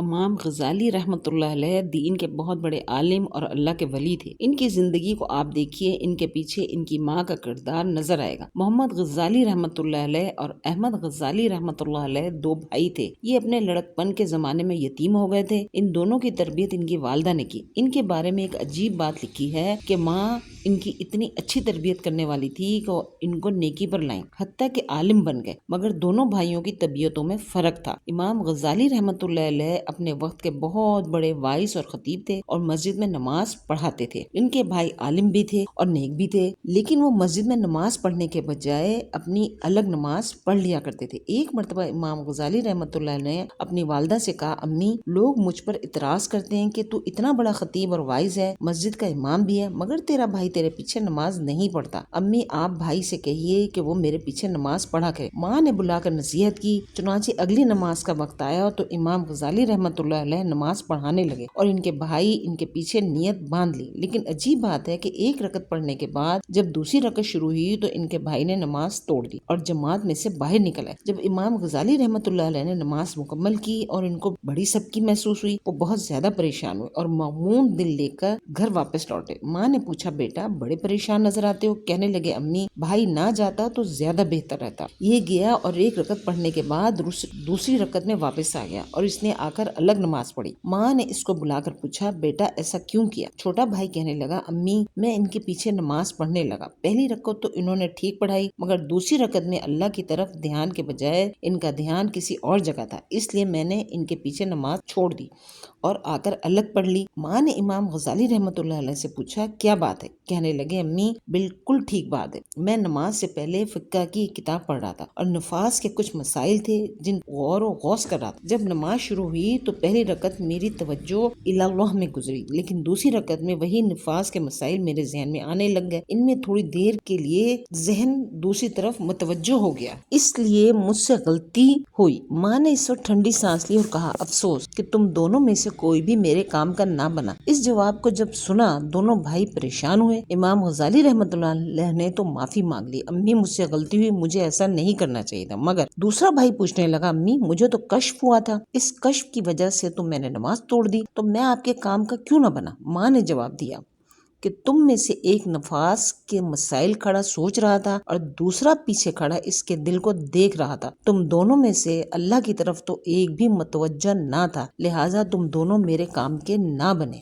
امام غزالی رحمۃ اللہ علیہ دین کے بہت بڑے عالم اور اللہ کے ولی تھے۔ ان کی زندگی کو آپ دیکھیے، ان کے پیچھے ان کی ماں کا کردار نظر آئے گا۔ محمد غزالی رحمۃ اللہ علیہ اور احمد غزالی رحمۃ اللہ علیہ دو بھائی تھے۔ یہ اپنے لڑکپن کے زمانے میں یتیم ہو گئے تھے۔ ان دونوں کی تربیت ان کی والدہ نے کی۔ ان کے بارے میں ایک عجیب بات لکھی ہے کہ ماں ان کی اتنی اچھی تربیت کرنے والی تھی کہ ان کو نیکی پر لائیں، حتیٰ کہ عالم بن گئے، مگر دونوں بھائیوں کی طبیعتوں میں فرق تھا۔ امام غزالی رحمۃ اللہ علیہ اپنے وقت کے بہت بڑے وائس اور خطیب تھے اور مسجد میں نماز پڑھاتے تھے۔ ان کے بھائی عالم بھی تھے اور نیک بھی تھے، لیکن وہ مسجد میں نماز پڑھنے کے بجائے اپنی الگ نماز پڑھ لیا کرتے تھے۔ ایک مرتبہ امام غزالی رحمۃ اللہ علیہ نے اپنی والدہ سے کہا، امی، لوگ مجھ پر اعتراض کرتے ہیں کہ تو اتنا بڑا خطیب اور وائز ہے، مسجد کا امام بھی ہے، مگر تیرا بھائی تیرے پیچھے نماز نہیں پڑھتا۔ امی، آپ بھائی سے کہیے کہ وہ میرے پیچھے نماز پڑھا کرے۔ ماں نے بلا کر نصیحت کی۔ چنانچہ اگلی نماز کا وقت آیا تو امام غزالی رحمۃ اللہ علیہ نماز پڑھانے لگے اور ان کے بھائی ان کے پیچھے نیت باندھ لی۔ لیکن عجیب بات ہے کہ ایک رکعت پڑھنے کے بعد جب دوسری رکعت شروع ہوئی تو ان کے بھائی نے نماز توڑ دی اور جماعت میں سے باہر نکل آئے۔ جب امام غزالی رحمۃ اللہ علیہ نے نماز مکمل کی اور ان کو بڑی سبکی محسوس ہوئی، وہ بہت زیادہ پریشان ہوئے اور مغموم دل لے کر گھر واپس لوٹے۔ ماں نے پوچھا، بیٹا بڑے پریشان نظر آتے ہو؟ کہنے لگے، امی، بھائی نہ جاتا تو زیادہ بہتر رہتا۔ یہ گیا اور ایک رکعت پڑھنے کے بعد دوسری رکعت میں واپس آ گیا اور اس نے آ کر الگ نماز پڑھی۔ ماں نے اس کو بلا کر پوچھا، بیٹا ایسا کیوں کیا؟ چھوٹا بھائی کہنے لگا، امی، میں ان کے پیچھے نماز پڑھنے لگا۔ پہلی رکعت تو انہوں نے ٹھیک پڑھائی، مگر دوسری رکعت میں اللہ کی طرف دھیان کے بجائے ان کا دھیان کسی اور جگہ تھا، اس لیے میں نے ان کے پیچھے نماز چھوڑ دی اور آ کر الگ پڑھ لی۔ ماں نے امام غزالی رحمۃ اللہ علیہ سے پوچھا، کیا بات ہے؟ کہنے لگے، امی، بالکل ٹھیک بات ہے۔ میں نماز سے پہلے فقہ کی کتاب پڑھ رہا تھا اور نفاس کے کچھ مسائل تھے جن غور و غوص کر رہا تھا۔ جب نماز شروع ہوئی تو پہلی رکعت میری توجہ اللہ میں گزری، لیکن دوسری رکعت میں وہی نفاس کے مسائل میرے ذہن میں آنے لگ گئے۔ ان میں تھوڑی دیر کے لیے ذہن دوسری طرف متوجہ ہو گیا، اس لیے مجھ سے غلطی ہوئی۔ ماں نے اس وقت ٹھنڈی سانس لی اور کہا، افسوس کہ تم دونوں میں سے کوئی بھی میرے کام کا نہ بنا۔ اس جواب کو جب سنا دونوں بھائی پریشان ہوئے۔ امام غزالی رحمۃ اللہ علیہ نے تو معافی مانگ لی، امی مجھ سے غلطی ہوئی، مجھے ایسا نہیں کرنا چاہیے تھا۔ مگر دوسرا بھائی پوچھنے لگا، امی، مجھے تو کشف ہوا تھا، اس کشف کی وجہ سے تو میں نے نماز توڑ دی، تو میں آپ کے کام کا کیوں نہ بنا؟ ماں نے جواب دیا کہ تم میں سے ایک نفاس کے مسائل کھڑا سوچ رہا تھا اور دوسرا پیچھے کھڑا اس کے دل کو دیکھ رہا تھا۔ تم دونوں میں سے اللہ کی طرف تو ایک بھی متوجہ نہ تھا، لہٰذا تم دونوں میرے کام کے نہ بنے۔